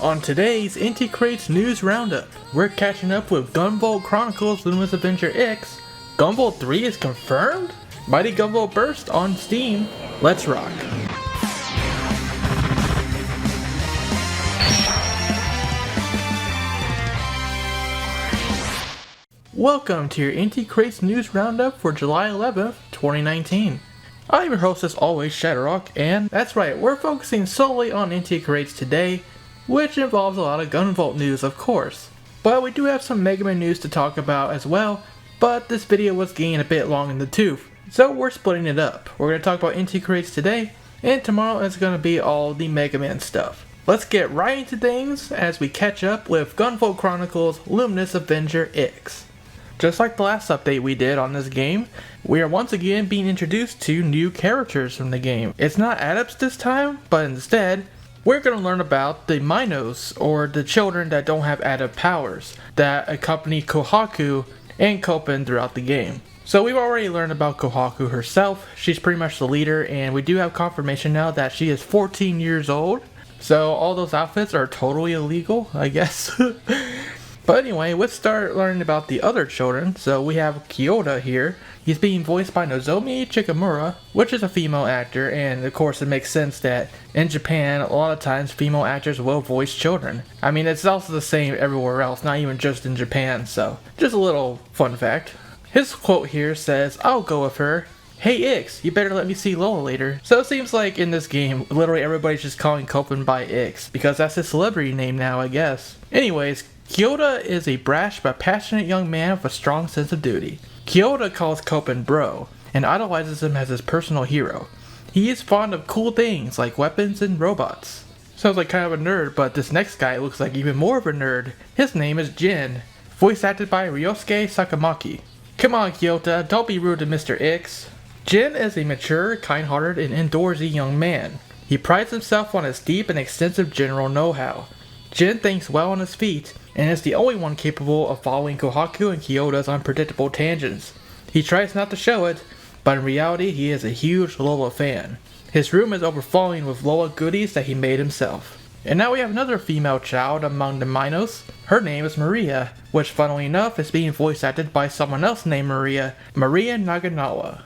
On today's Inti Creates News Roundup, we're catching up with Gunvolt Chronicles Luminous Avenger X. Gunvolt 3 is confirmed? Mighty Gunvolt Burst on Steam. Let's rock. Welcome to your Inti Creates News Roundup for July 11th, 2019. I'm your host as always, ShadowRock, and that's right, we're focusing solely on Inti Creates today, which involves a lot of Gunvolt news, of course. But we do have some Mega Man news to talk about as well, but this video was getting a bit long in the tooth, so we're splitting it up. We're going to talk about Inti Creates today, and tomorrow is going to be all the Mega Man stuff. Let's get right into things as we catch up with Gunvolt Chronicles Luminous Avenger X. Just like the last update we did on this game, we are once again being introduced to new characters from the game. It's not adepts this time, but instead, we're going to learn about the Minos, or the children that don't have adept powers, that accompany Kohaku and Copen throughout the game. So we've already learned about Kohaku herself. She's pretty much the leader, and we do have confirmation now that she is 14 years old. So all those outfits are totally illegal, I guess. But anyway, let's start learning about the other children. So we have Kyoda here. He's being voiced by Nozomi Chikamura, which is a female actor, and of course it makes sense that in Japan, a lot of times female actors will voice children. I mean, it's also the same everywhere else, not even just in Japan, so just a little fun fact. His quote here says, "I'll go with her. Hey Ix, you better let me see Lola later." So it seems like in this game, literally everybody's just calling Copen by Ix, because that's his celebrity name now, I guess. Anyways, Kyoda is a brash but passionate young man with a strong sense of duty. Kyoda calls Copen bro, and idolizes him as his personal hero. He is fond of cool things like weapons and robots. Sounds like kind of a nerd, but this next guy looks like even more of a nerd. His name is Jin, voice acted by Ryosuke Sakamaki. Come on Kyoda, don't be rude to Mr. X. Jin is a mature, kind-hearted, and indoorsy young man. He prides himself on his deep and extensive general know-how. Jin thinks well on his feet, and is the only one capable of following Kohaku and Kyoda's unpredictable tangents. He tries not to show it, but in reality he is a huge Lola fan. His room is overflowing with Lola goodies that he made himself. And now we have another female child among the Minos. Her name is Maria, which funnily enough is being voice acted by someone else named Maria Naganawa.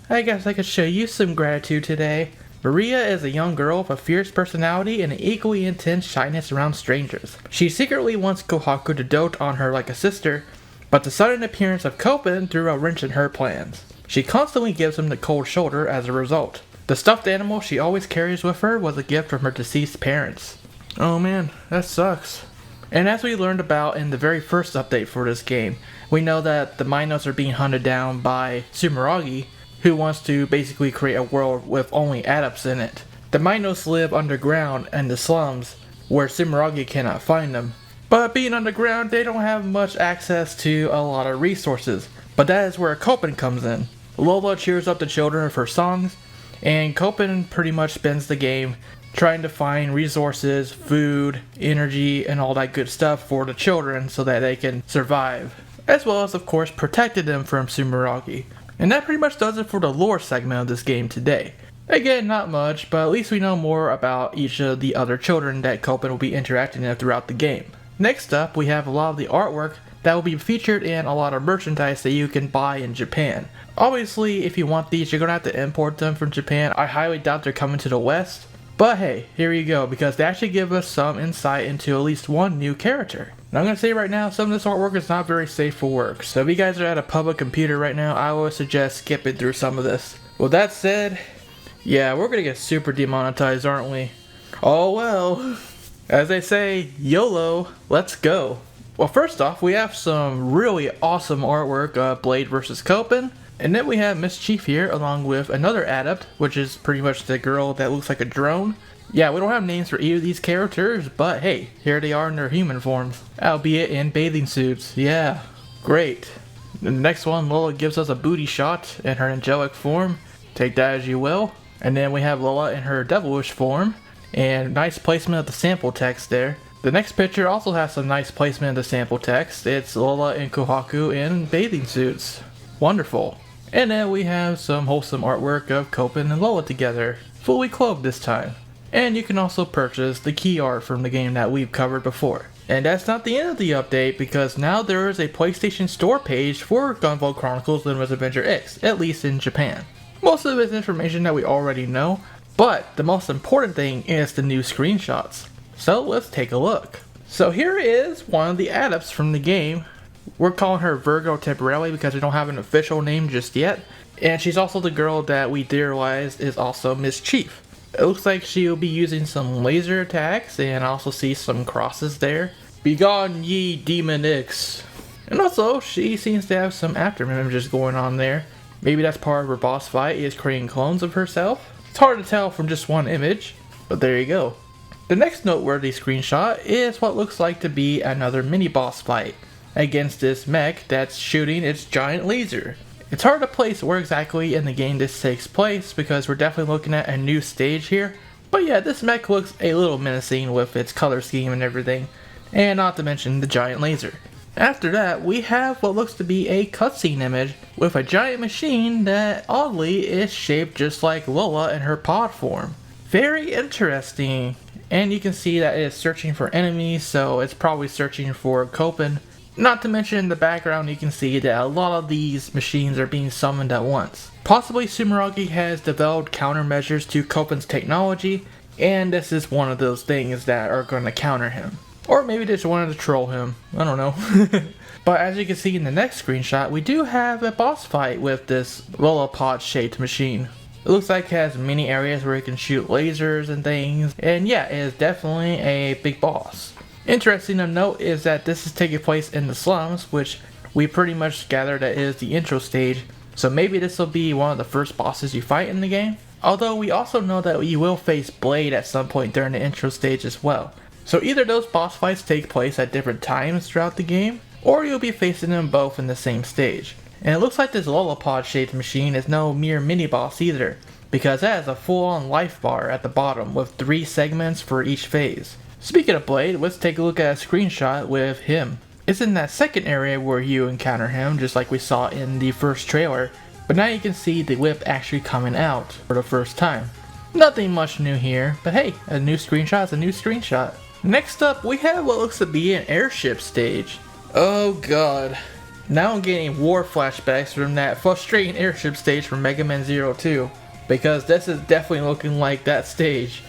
I guess I could show you some gratitude today. Maria is a young girl with a fierce personality and an equally intense shyness around strangers. She secretly wants Kohaku to dote on her like a sister, but the sudden appearance of Copen threw a wrench in her plans. She constantly gives him the cold shoulder as a result. The stuffed animal she always carries with her was a gift from her deceased parents. Oh man, that sucks. And as we learned about in the very first update for this game, we know that the Minos are being hunted down by Sumeragi, who wants to basically create a world with only adepts in it. The Minos live underground in the slums, where Sumeragi cannot find them. But being underground, they don't have much access to a lot of resources. But that is where Copen comes in. Lola cheers up the children with her songs, and Copen pretty much spends the game trying to find resources, food, energy, and all that good stuff for the children so that they can survive. As well as, of course, protecting them from Sumeragi. And that pretty much does it for the lore segment of this game today. Again, not much, but at least we know more about each of the other children that Copen will be interacting with throughout the game. Next up, we have a lot of the artwork that will be featured in a lot of merchandise that you can buy in Japan. Obviously, if you want these, you're going to have to import them from Japan. I highly doubt they're coming to the West. But hey, here you go, because they actually give us some insight into at least one new character. And I'm going to say right now, some of this artwork is not very safe for work. So if you guys are at a public computer right now, I would suggest skipping through some of this. With that said, yeah, we're going to get super demonetized, aren't we? Oh well. As they say, YOLO, let's go. Well, first off, we have some really awesome artwork of Blade vs. Copen. And then we have Mischief here, along with another adept, which is pretty much the girl that looks like a drone. Yeah, we don't have names for either of these characters, but hey, here they are in their human forms. Albeit in bathing suits. Yeah, great. The next one, Lola gives us a booty shot in her angelic form. Take that as you will. And then we have Lola in her devilish form. And nice placement of the sample text there. The next picture also has some nice placement of the sample text. It's Lola and Kohaku in bathing suits. Wonderful. And then we have some wholesome artwork of Copen and Lola together, fully clothed this time. and you can also purchase the key art from the game that we've covered before. And that's not the end of the update, because now there is a PlayStation Store page for Gunvolt Chronicles Luminous Avenger X, at least in Japan. Most of it is information that we already know, but the most important thing is the new screenshots. So let's take a look. So here is one of the adepts from the game. We're calling her Virgo temporarily because we don't have an official name just yet. And she's also the girl that we theorized is also Mischief. It looks like she'll be using some laser attacks, and I also see some crosses there. Begone ye demon X. And also, she seems to have some after images going on there. Maybe that's part of her boss fight, is creating clones of herself. It's hard to tell from just one image, but there you go. The next noteworthy screenshot is what looks like to be another mini boss fight against this mech that's shooting its giant laser. It's hard to place where exactly in the game this takes place because we're definitely looking at a new stage here. But yeah, this mech looks a little menacing with its color scheme and everything, and not to mention the giant laser. After that, we have what looks to be a cutscene image with a giant machine that oddly is shaped just like Lola in her pod form. Very interesting, and you can see that it is searching for enemies, so it's probably searching for Copen. Not to mention in the background you can see that a lot of these machines are being summoned at once. Possibly Sumeragi has developed countermeasures to Copen's technology, and this is one of those things that are going to counter him. Or maybe they just wanted to troll him, I don't know. But as you can see in the next screenshot, we do have a boss fight with this Lolapod shaped machine. It looks like it has many areas where it can shoot lasers and things, and yeah, it is definitely a big boss. Interesting to note is that this is taking place in the slums, which we pretty much gathered that is the intro stage, so maybe this will be one of the first bosses you fight in the game. Although we also know that you will face Blade at some point during the intro stage as well. So either those boss fights take place at different times throughout the game, or you'll be facing them both in the same stage. And it looks like this Lolapod shaped machine is no mere mini boss either, because it has a full on life bar at the bottom with 3 segments for each phase. Speaking of Blade, let's take a look at a screenshot with him. It's in that second area where you encounter him, just like we saw in the first trailer, but now you can see the whip actually coming out for the first time. Nothing much new here, but hey, a new screenshot is a new screenshot. Next up, we have what looks to be an airship stage. Oh god. Now I'm getting war flashbacks from that frustrating airship stage from Mega Man 02, because this is definitely looking like that stage.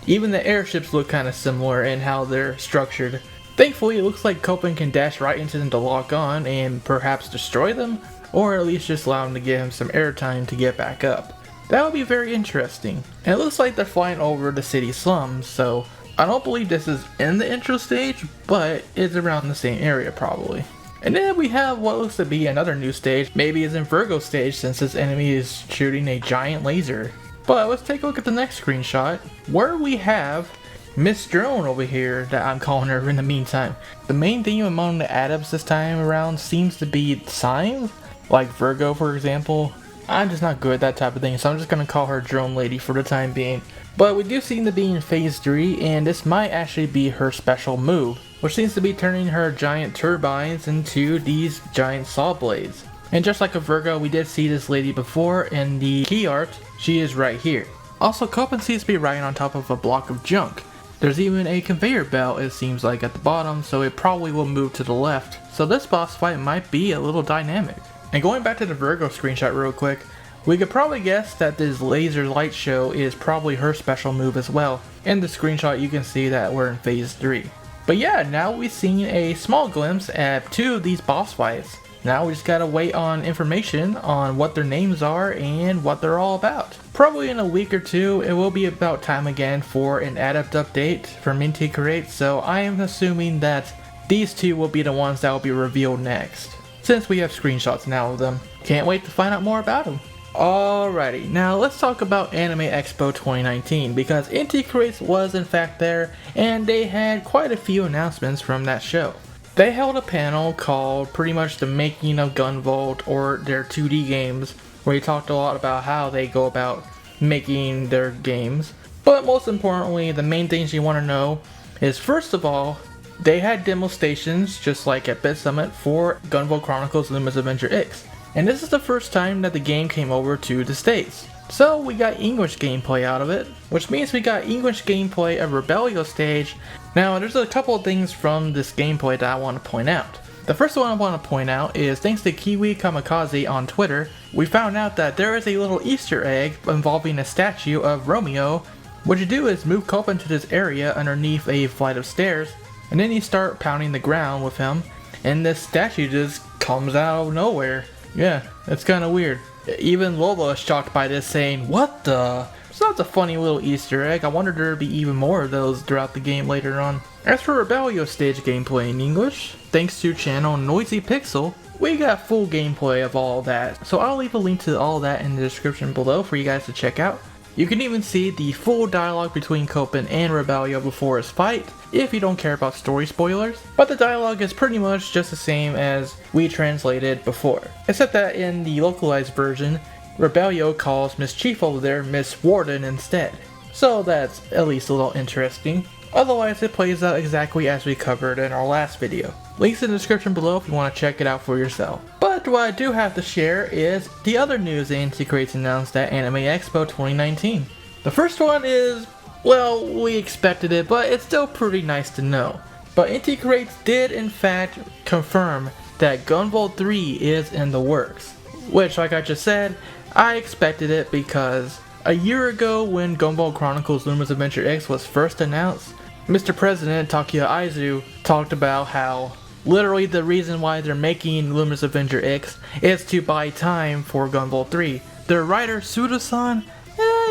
Even the airships look kind of similar in how they're structured. Thankfully, it looks like Copen can dash right into them to lock on and perhaps destroy them, or at least just allow them to give him some airtime to get back up. That would be very interesting. And it looks like they're flying over the city slums, so I don't believe this is in the intro stage, but it's around the same area probably. And then we have what looks to be another new stage, maybe it's in Virgo stage since this enemy is shooting a giant laser. But let's take a look at the next screenshot, where we have Miss Drone over here that I'm calling her in the meantime. The main theme among the adepts this time around seems to be signs, like Virgo for example. I'm just not good at that type of thing, so I'm just going to call her Drone Lady for the time being. But we do seem to be in phase 3, and this might actually be her special move, which seems to be turning her giant turbines into these giant saw blades. And just like a Virgo, we did see this lady before in the key art. She is right here. Also, Copen seems to be riding on top of a block of junk. There's even a conveyor belt, it seems like, at the bottom, so it probably will move to the left. So this boss fight might be a little dynamic. And going back to the Virgo screenshot real quick, we could probably guess that this laser light show is probably her special move as well. In the screenshot you can see that we're in phase 3. But yeah, now we've seen a small glimpse at 2 of these boss fights. Now we just gotta wait on information on what their names are and what they're all about. Probably in a week or 2, it will be about time again for an adept update from Inti Creates, so I am assuming that these 2 will be the ones that will be revealed next, since we have screenshots now of them. Can't wait to find out more about them. Alrighty, now let's talk about Anime Expo 2019, because Inti Creates was in fact there, and they had quite a few announcements from that show. They held a panel called pretty much the making of Gunvolt, or their 2D games, where he talked a lot about how they go about making their games. But most importantly, the main things you want to know is, first of all, they had demo stations, just like at Bit Summit, for Gunvolt Chronicles Luminous Avenger X. And this is the first time that the game came over to the States. So we got English gameplay out of it, which means we got English gameplay of Rebellion stage. Now there's a couple of things from this gameplay that I want to point out. The first one I want to point out is thanks to Kiwi Kamikaze on Twitter, we found out that there is a little Easter egg involving a statue of Romeo. What you do is move Copen to this area underneath a flight of stairs, and then you start pounding the ground with him, and this statue just comes out of nowhere. Yeah, it's kind of weird. Even Lola is shocked by this, saying, "What the?" So that's a funny little Easter egg. I wonder there would be even more of those throughout the game later on. As for Rebellion stage gameplay in English, thanks to channel Noisy Pixel, we got full gameplay of all that. So I'll leave a link to all that in the description below for you guys to check out. You can even see the full dialogue between Copen and Rebellion before his fight, if you don't care about story spoilers. But the dialogue is pretty much just the same as we translated before, except that in the localized version, Rebellion calls Miss Chief over there Miss Warden instead. So that's at least a little interesting. Otherwise, it plays out exactly as we covered in our last video. Links in the description below if you want to check it out for yourself. But what I do have to share is the other news Inti Creates announced at Anime Expo 2019. The first one is, well, we expected it, but it's still pretty nice to know. But Inti Creates did in fact confirm that Gunvolt 3 is in the works. Which, like I just said, I expected it because a year ago when Gunvolt Chronicles Luminous Avenger X was first announced, Mr. President Takuya Aizu talked about how literally the reason why they're making Luminous Avenger X is to buy time for Gunvolt 3. Their writer Suda-san,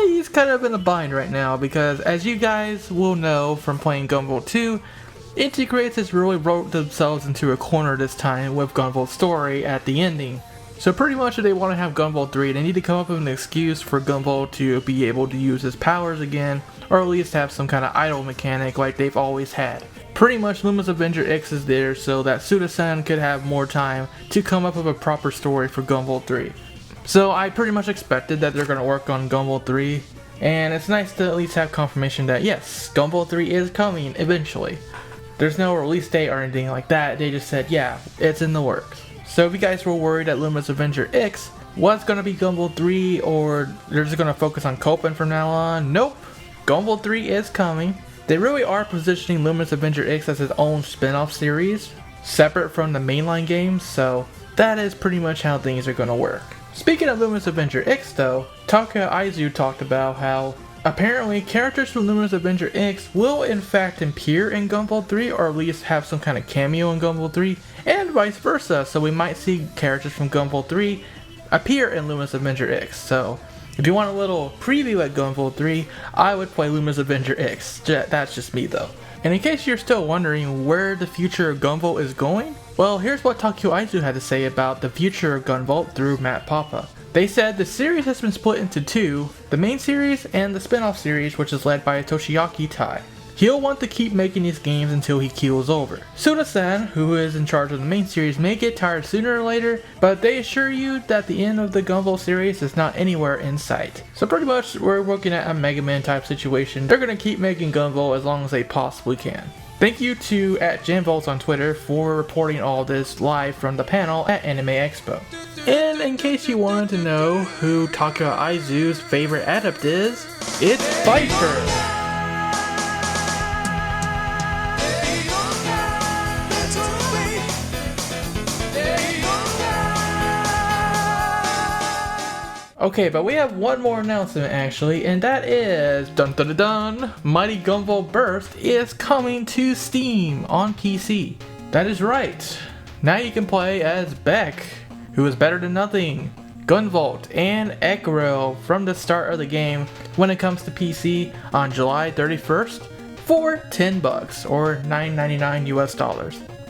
he's kind of in a bind right now because as you guys will know from playing Gunvolt 2, Inti Creates has really wrote themselves into a corner this time with Gunvolt's story at the ending. So pretty much if they want to have Gunvolt 3, they need to come up with an excuse for Gunvolt to be able to use his powers again, or at least have some kind of idle mechanic like they've always had. Pretty much Luminous Avenger X is there so that Suda-san could have more time to come up with a proper story for Gunvolt 3. So I pretty much expected that they're going to work on Gunvolt 3, and it's nice to at least have confirmation that yes, Gunvolt 3 is coming eventually. There's no release date or anything like that, they just said yeah, it's in the works. So if you guys were worried that Luminous Avenger X was going to be Gunvolt 3 or they're just going to focus on Copen from now on, nope. Gunvolt 3 is coming. They really are positioning Luminous Avenger X as its own spin-off series, separate from the mainline games, so that is pretty much how things are going to work. Speaking of Luminous Avenger X though, Takuya Aizu talked about how apparently characters from Luminous Avenger X will in fact appear in Gunvolt 3 or at least have some kind of cameo in Gunvolt 3 and vice versa, so we might see characters from Gunvolt 3 appear in Luminous Avenger X. So if you want a little preview at Gunvolt 3, I would play Luminous Avenger X. That's just me though. And in case you're still wondering where the future of Gunvolt is going, well, here's what Takuya Aizu had to say about the future of Gunvolt through Matt Papa. They said the series has been split into two, the main series and the spin-off series, which is led by Toshiaki Tai. He'll want to keep making these games until he keels over. Suda-san, who is in charge of the main series, may get tired sooner or later, but they assure you that the end of the Gunvolt series is not anywhere in sight. So pretty much we're looking at a Mega Man type situation. They're going to keep making Gunvolt as long as they possibly can. Thank you to @JamVolts on Twitter for reporting all this live from the panel at Anime Expo. And in case you wanted to know who Takuya Aizu's favorite adept is, it's Viper! Okay, but we have one more announcement actually, and that is, dun dun dun dun, Mighty Gunvolt Burst is coming to Steam on PC. That is right. Now you can play as Beck, who is better than nothing, Gunvolt, and Ekro from the start of the game when it comes to PC on July 31st for $10 or $9.99 US.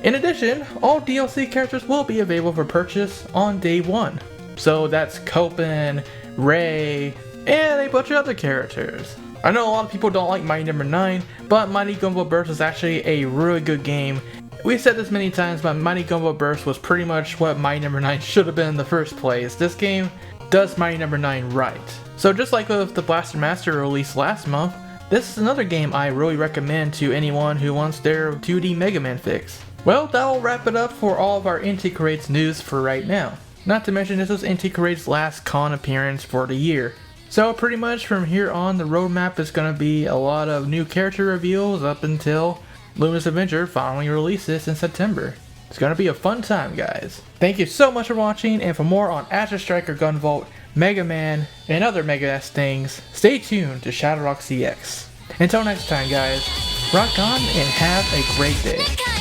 In addition, all DLC characters will be available for purchase on day one. So that's Copen, Ray, and a bunch of other characters. I know a lot of people don't like Mighty No. 9, but Mighty Gunvolt Burst is actually a really good game. We've said this many times, but Mighty Gunvolt Burst was pretty much what Mighty No. 9 should have been in the first place. This game does Mighty No. 9 right. So just like with the Blaster Master released last month, this is another game I really recommend to anyone who wants their 2D Mega Man fix. Well, that'll wrap it up for all of our Inti Creates news for right now. Not to mention this was Inti Creates' last con appearance for the year. So pretty much from here on, the roadmap is going to be a lot of new character reveals up until Luminous Avenger finally releases in September. It's going to be a fun time, guys. Thank you so much for watching, and for more on Azure Striker Gunvolt, Mega Man, and other Mega-ass things, stay tuned to ShadowRockZX. Until next time, guys, rock on and have a great day.